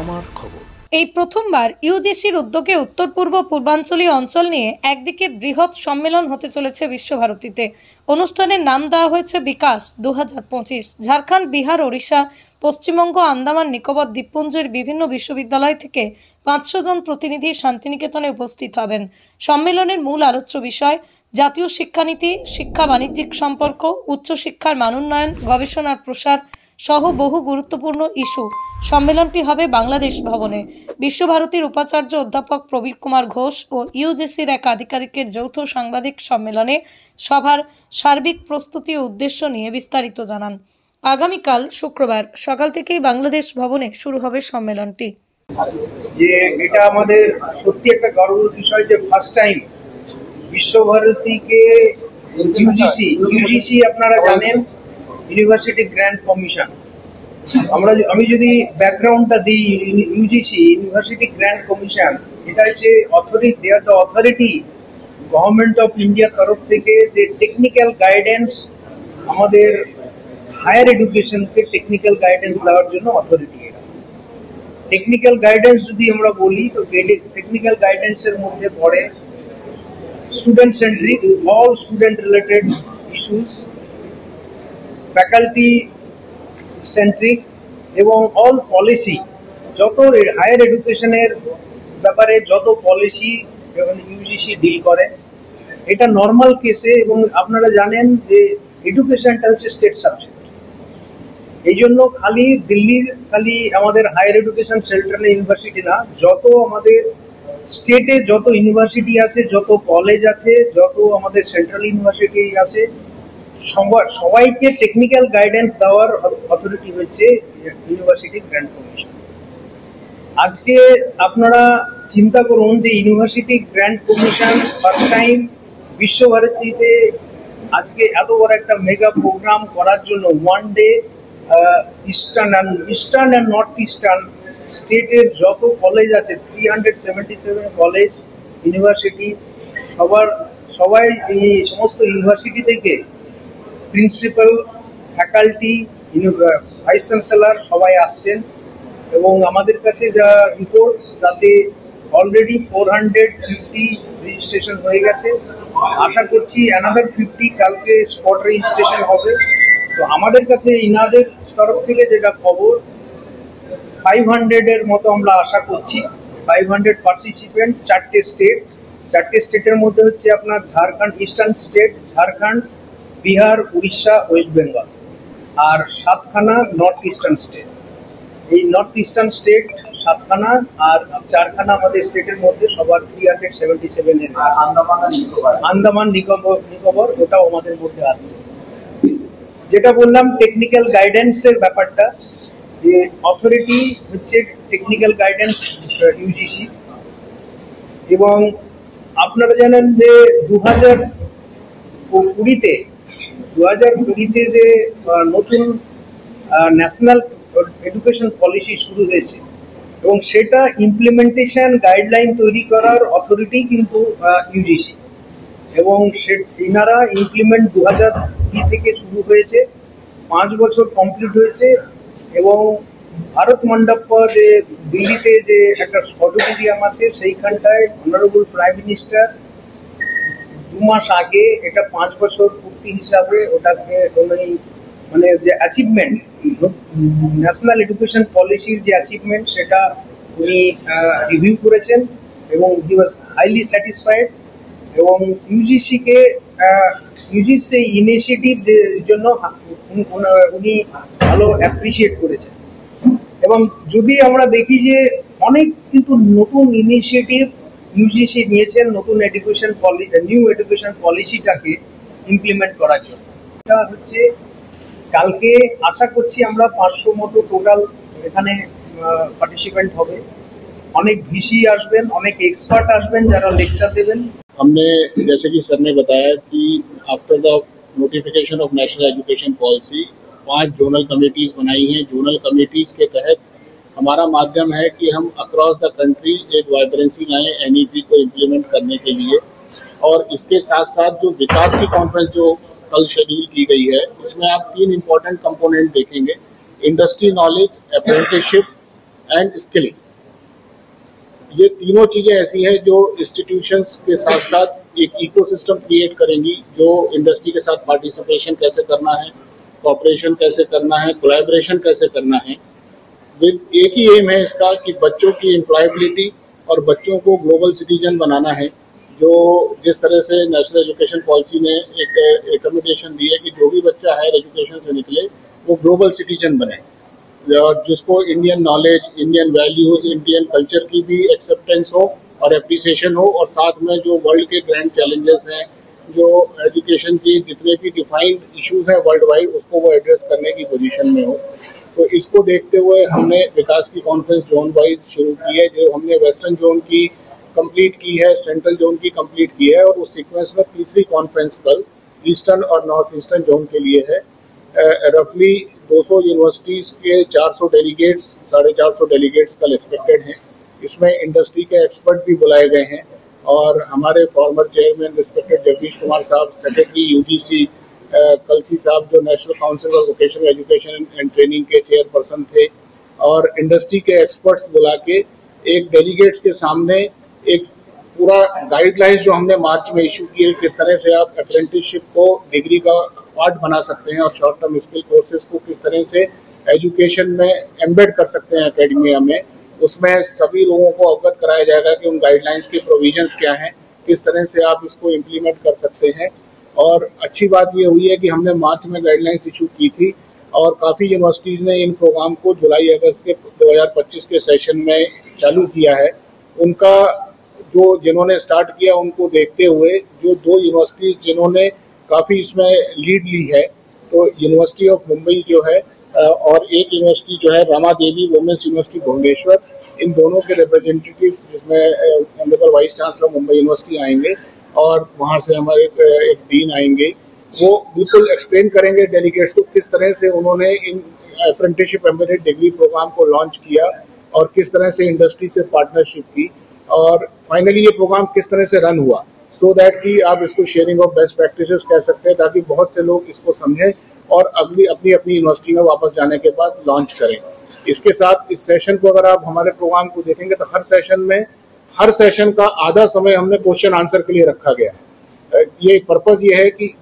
আমার খবর। এই প্রথমবার ইউজিসির উদ্যোগে উত্তর পূর্ব পূর্বাঞ্চলীয় অঞ্চল নিয়ে একদিকে বৃহৎ সম্মেলন হতে চলেছে বিশ্বভারতীতে। অনুষ্ঠানের নাম দেওয়া হয়েছে বিকাশ 2025। ঝাড়খণ্ড, বিহার, ওড়িশা, পশ্চিমবঙ্গ, আন্দামান নিকোবর দ্বীপপুঞ্জের বিভিন্ন বিশ্ববিদ্যালয় থেকে 500 জন প্রতিনিধি শান্তিনিকেতনে উপস্থিত হবেন। সম্মেলনের মূল আলোচ্য বিষয় জাতীয় শিক্ষানীতি, শিক্ষা বাণিজ্যিক সম্পর্ক, উচ্চশিক্ষার মানোন্নয়ন, গবেষণার প্রসার সহ বহু গুরুত্বপূর্ণ ইস্যু। সম্মেলনটি হবে বাংলাদেশ ভবনে। বিশ্বভারতীর উপাচার্য অধ্যাপক প্রবীর কুমার ঘোষ ও ইউজিসির এক আধিকারিকের যৌথ সাংবাদিক সম্মেলনে সভার সার্বিক প্রস্তুতি ও উদ্দেশ্য নিয়ে বিস্তারিত জানান। আগামীকাল শুক্রবার সকাল থেকেই বাংলাদেশ ভবনে শুরু হবে সম্মেলনটি। যে এটা আমাদের সত্যি একটা গর্বের বিষয় যে ফার্স্ট টাইম বিশ্বভারতীকে ইউজিসি আপনারা জানেন ইউনিভার্সিটি গ্র্যান্ড কমিশন। আমি যদি ব্যাকগ্রাউন্ডটা দিই, ইউজিসি ইউনিভার্সিটি গ্র্যান্ড কমিশন এটা হচ্ছে অথরিটি গভর্নমেন্ট অফ ইন্ডিয়ার তরফ থেকে যে টেকনিক্যাল গাইডেন্স আমাদের হায়ার এডুকেশনকে টেকনিক্যাল গাইডেন্স দেওয়ার জন্য অথরিটি। টেকনিক্যাল গাইডেন্স যদি আমরা বলি তো টেকনিক্যাল গাইডেন্সের মধ্যে পড়ে student centric, all student related issues, faculty centric এবং অল পলিসি, যত হায়ার এডুকেশনের ব্যাপারে যত পলিসি ইউজিসি ডিল করে এটা নর্মাল কেসে। এবং আপনারা জানেন যে এডুকেশনটা হচ্ছে স্টেট সাবজেক্ট, এই জন্য দিল্লির আমাদের হায়ার এডুকেশন সেন্ট্রাল ইউনিভার্সিটি না, যত আমাদের স্টেটে যত ইউনিভার্সিটি আছে, যত কলেজ আছে, যত আমাদের সেন্ট্রাল ইউনিভার্সিটি আছে, সবাইকে টেকনিক্যাল গাইডেন্স দেওয়ার অথরিটি হচ্ছে ইউনিভার্সিটি গ্র্যান্ড কমিশন। আজকে আপনারা চিন্তা করুন যে university grant commission first time বিশ্বভারতীতে আজকে এত বড় একটা মেগা প্রোগ্রাম করার জন্য one day eastern and north eastern স্টেটের যত কলেজ আছে 377 কলেজ ইউনিভার্সিটি, সবাই এই সমস্ত ইউনিভার্সিটি থেকে প্রিন্সিপাল, ফ্যাকাল্টি, ভাইস চ্যান্সেলর সবাই আসছেন। এবং আমাদের কাছে যা রিপোর্ট তাতে অলরেডি 450 রেজিস্ট্রেশন হয়ে গেছে। আশা করছি অ্যানাদার 50 কালকে স্পট রেজিস্ট্রেশন হবে। তো আমাদের কাছে ইনাদের তরফ থেকে যেটা খবর 500-এর মতো আমরা আশা করছি। 500 পার্টিসিপেন্ট, 4টে স্টেটের মধ্যে হচ্ছে আপনার Jharkhand, eastern state Jharkhand, Bihar, Orissa, West Bengal, আর 7খানা নর্থ ইস্টার্ন স্টেট। এই নর্থ ইস্টার্ন স্টেট 7খানা আর 4খানা আমাদের স্টেটের মধ্যে সবার 377-এর আন্দামান নিকোবর ওটাও আমাদের মধ্যে আসছে। যেটা বললাম টেকনিক্যাল গাইডেন্সের ব্যাপারটা, যে অথরিটি হচ্ছে টেকনিক্যাল গাইডেন্স ইউজিসি। এবং আপনারা জানেন যে 2020-তে যে নতুন ন্যাশনাল এডুকেশন পলিসি শুরু হয়েছে এবং সেটা ইমপ্লিমেন্টেশন গাইডলাইন তৈরি করার অথরিটি কিন্তু ইউজিসি। এবং এনারা ইমপ্লিমেন্ট 2002 থেকে শুরু হয়েছে, 5 বছর কমপ্লিট হয়েছে। এবং ভারত মণ্ডপ যে দিল্লিতে যে একটা অডিটোরিয়াম আছে সেইখানটায় অনারেবল প্রাইম মিনিস্টার 2 মাস আগে এটা 5 বছর পূর্তি হিসাবে ওটাকে মানে যে অ্যাচিভমেন্ট ন্যাশনাল এডুকেশন পলিসির যে অ্যাচিভমেন্ট সেটা উনি রিভিউ করেছেন এবং হি ওয়াজ হাইলি স্যাটিসফাইড। এবং ইউজিসি ইনিশিয়েটিভ জন্য উনি ভালো অ্যাপ্রিসিয়েট করেছেন। এবং যদি আমরা দেখি যে অনেক কিন্তু নতুন ইনিশিয়েটিভ ইউজিসি নিয়েছেন নতুন নিউ এডুকেশন পলিসিটাকে ইমপ্লিমেন্ট করার জন্য। এটা হচ্ছে কালকে আশা করছি আমরা 500 মতো টোটাল এখানে পার্টিসিপেন্ট হবে। অনেক ভিসি আসবেন, অনেক এক্সপার্ট আসবেন যারা লেকচার দেবেন। हमने जैसे कि सर ने बताया कि after the notification of national education policy 5 zonal committees बनाई हैं। जोनल कमेटीज के तहत हमारा माध्यम है कि हम अक्रॉस द कंट्री एक वाइब्रेंसी लाएं एनईपी को इम्प्लीमेंट करने के लिए। और इसके साथ साथ जो विकास की कॉन्फ्रेंस जो कल शेड्यूल की गई है, इसमें आप 3 इम्पोर्टेंट कंपोनेंट देखेंगे: industry knowledge, apprenticeship and skilling. ये तीनों चीजें ऐसी हैं जो इंस्टीट्यूशंस के साथ साथ एक इकोसिस्टम क्रिएट करेंगी, जो इंडस्ट्री के साथ पार्टिसिपेशन कैसे करना है, कोऑपरेशन कैसे करना है, कोलैबोरेशन कैसे करना है, विद एक ही एम है इसका कि बच्चों की एम्प्लॉयबिलिटी और बच्चों को ग्लोबल सिटीजन बनाना है। जो जिस तरह से नेशनल एजुकेशन पॉलिसी ने एक रिकमेंडेशन दी है कि जो भी बच्चा हायर एजुकेशन से निकले वो ग्लोबल सिटीजन बने, और जिसको Indian knowledge, Indian values, Indian culture की भी एक्सेप्टेंस हो और एप्रिसिएशन हो, और साथ में जो वर्ल्ड के ग्रैंड चैलेंजेस हैं, जो एजुकेशन की जितने भी डिफाइंड इश्यूज हैं वर्ल्ड वाइड, उसको वो एड्रेस करने की पोजीशन में हो। तो इसको देखते हुए हमने विकास की कॉन्फ्रेंस जोन वाइज शुरू की है, जो हमने वेस्टर्न जोन की कंप्लीट की है, सेंट्रल जोन की कंप्लीट की है, और उस सीक्वेंस में तीसरी कॉन्फ्रेंस कल ईस्टर्न और नॉर्थ ईस्टर्न जोन के लिए है। रफली 200 यूनिवर्सिटीज के 400 डेलीगेट्स, 450 डेलीगेट्स कल एक्सपेक्टेड हैं। इसमें इंडस्ट्री के एक्सपर्ट भी बुलाए गए हैं, और हमारे former chairman respected Jagdish Kumar साहब, सेक्रेटरी यूजीसी कलसी साहब, जो national council for vocational education and training के चेयरपर्सन थे, और इंडस्ट्री के एक्सपर्ट्स बुला के एक डेलीगेट्स के सामने एक पूरा गाइडलाइंस जो हमने मार्च में इशू की है, किस तरह से आप अप्रेंटिसशिप को डिग्री का पार्ट बना सकते हैं और शॉर्ट टर्म स्किल कोर्सेज को किस तरह से एजुकेशन में एम्बेड कर सकते हैं एकेडमिया में, उसमें सभी लोगों को अवगत कराया जाएगा कि उन गाइडलाइंस के प्रोविजंस क्या हैं, किस तरह से आप इसको इम्प्लीमेंट कर सकते हैं। और अच्छी बात ये हुई है कि हमने मार्च में गाइडलाइंस इशू की थी, और काफ़ी यूनिवर्सिटीज़ ने इन प्रोग्राम को जुलाई अगस्त के 2025 के सेशन में चालू किया है। उनका जो जिन्होंने स्टार्ट किया उनको देखते हुए जो 2 यूनिवर्सिटीज़ जिन्होंने काफ़ी इसमें लीड ली है, तो यूनिवर्सिटी ऑफ मुंबई जो है और एक यूनिवर्सिटी जो है रमा देवी वुमेन्स यूनिवर्सिटी भुवनेश्वर, इन दोनों के रिप्रेजेंटेटिव्स, जिसमें honourable vice chancellor Mumbai university आएंगे और वहाँ से हमारे एक डीन आएंगे, वो बिल्कुल एक्सप्लेन करेंगे डेलीगेट्स को किस तरह से उन्होंने इन अप्रेंटिसशिप एम्बेडेड डिग्री प्रोग्राम को लॉन्च किया और किस तरह से इंडस्ट्री से पार्टनरशिप की, और फाइनली ये प्रोग्राम किस तरह से रन हुआ, सो दैट कि आप इसको शेयरिंग ऑफ बेस्ट प्रैक्टिसेस कह सकते हैं, ताकि बहुत से लोग इसको समझें और अगली अपनी अपनी यूनिवर्सिटी में वापस जाने के बाद लॉन्च करें। इसके साथ इस सेशन को अगर आप हमारे प्रोग्राम को देखेंगे तो हर सेशन का आधा समय हमने क्वेश्चन आंसर के लिए रखा गया है। ये पर्पज ये है कि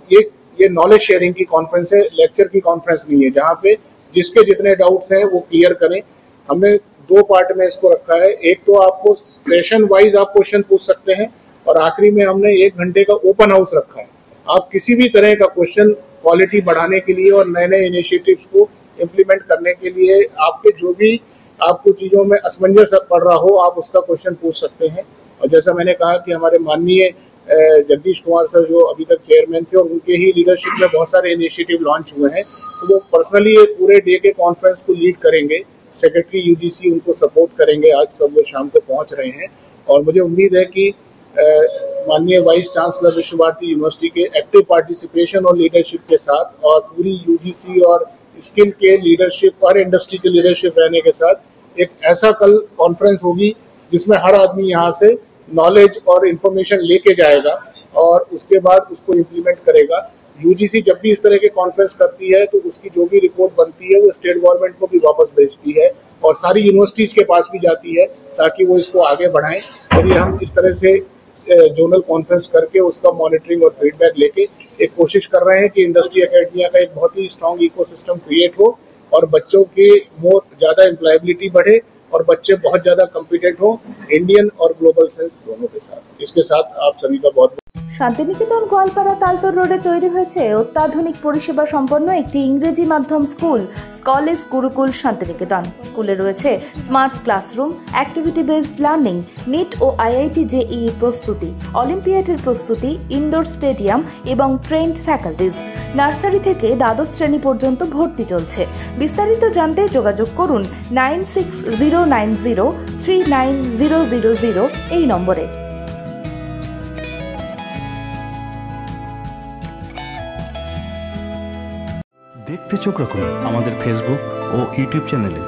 ये नॉलेज शेयरिंग की कॉन्फ्रेंस है, लेक्चर की कॉन्फ्रेंस नहीं है, जहाँ पे जिसके जितने डाउट्स हैं वो क्लियर करें। हमने 2 पार्ट में इसको रखा है, एक तो आपको सेशन वाइज आप क्वेश्चन पूछ सकते हैं, और आखिरी में हमने 1 घंटे का ओपन हाउस रखा है। आप किसी भी तरह का क्वेश्चन क्वालिटी बढ़ाने के लिए और नए नए इनिशिएटिव्स को इम्प्लीमेंट करने के लिए आपके जो भी आपको चीज़ों में असमंजस पड़ रहा हो, आप उसका क्वेश्चन पूछ सकते हैं। और जैसा मैंने कहा कि हमारे माननीय जगदीश कुमार सर जो अभी तक चेयरमैन थे, और उनके ही लीडरशिप में बहुत सारे इनिशिएटिव लॉन्च हुए हैं, तो वो पर्सनली ये पूरे डे के कॉन्फ्रेंस को लीड करेंगे। सेक्रेटरी यूजीसी उनको सपोर्ट करेंगे, आज सब वो शाम को पहुंच रहे हैं, और मुझे उम्मीद है कि माननीय वाइस चांसलर विश्व भारती यूनिवर्सिटी के एक्टिव पार्टिसिपेशन और लीडरशिप के साथ, और पूरी यूजीसी और स्किल के लीडरशिप और इंडस्ट्री के लीडरशिप रहने के साथ एक ऐसा कल कॉन्फ्रेंस होगी जिसमें हर आदमी यहाँ से नॉलेज और इन्फॉर्मेशन लेके जाएगा और उसके बाद उसको इम्प्लीमेंट करेगा। यूजीसी जब भी इस तरह के कॉन्फ्रेंस करती है तो उसकी जो भी रिपोर्ट बनती है वो स्टेट गवर्नमेंट को भी वापस भेजती है और सारी यूनिवर्सिटीज के पास भी जाती है, ताकि वो इसको आगे बढ़ाएं। यदि हम इस तरह से जोनल कॉन्फ्रेंस करके उसका मॉनिटरिंग और फीडबैक लेके एक कोशिश कर रहे हैं कि इंडस्ट्री एकेडमिया का एक बहुत ही स्ट्रॉन्ग इकोसिस्टम क्रिएट हो और बच्चों की मोर ज़्यादा एम्प्लॉयबिलिटी बढ़े और बच्चे बहुत ज़्यादा कॉम्पिटेंट हो इंडियन और ग्लोबल सेंस दोनों के साथ। इसके साथ आप सभी का बहुत শান্তিনিকেতন গোয়ালপাড়া তালতর রোডে তৈরি হয়েছে অত্যাধুনিক পরিষেবা সম্পন্ন একটি ইংরেজি মাধ্যম স্কুল স্কলেজ গুরুকুল শান্তিনিকেতন। স্কুলে রয়েছে smart classroom, activity based learning, NEET ও আইআইটি জেইই প্রস্তুতি, অলিম্পিয়াডের প্রস্তুতি, ইনডোর স্টেডিয়াম এবং ট্রেন্ড ফ্যাকাল্টিজ। নার্সারি থেকে দ্বাদশ শ্রেণী পর্যন্ত ভর্তি চলছে। বিস্তারিত জানতে যোগাযোগ করুন 9609039000 এই নম্বরে। দেখতে চোখ রাখুন আমাদের ফেসবুক ও ইউটিউব চ্যানেলে।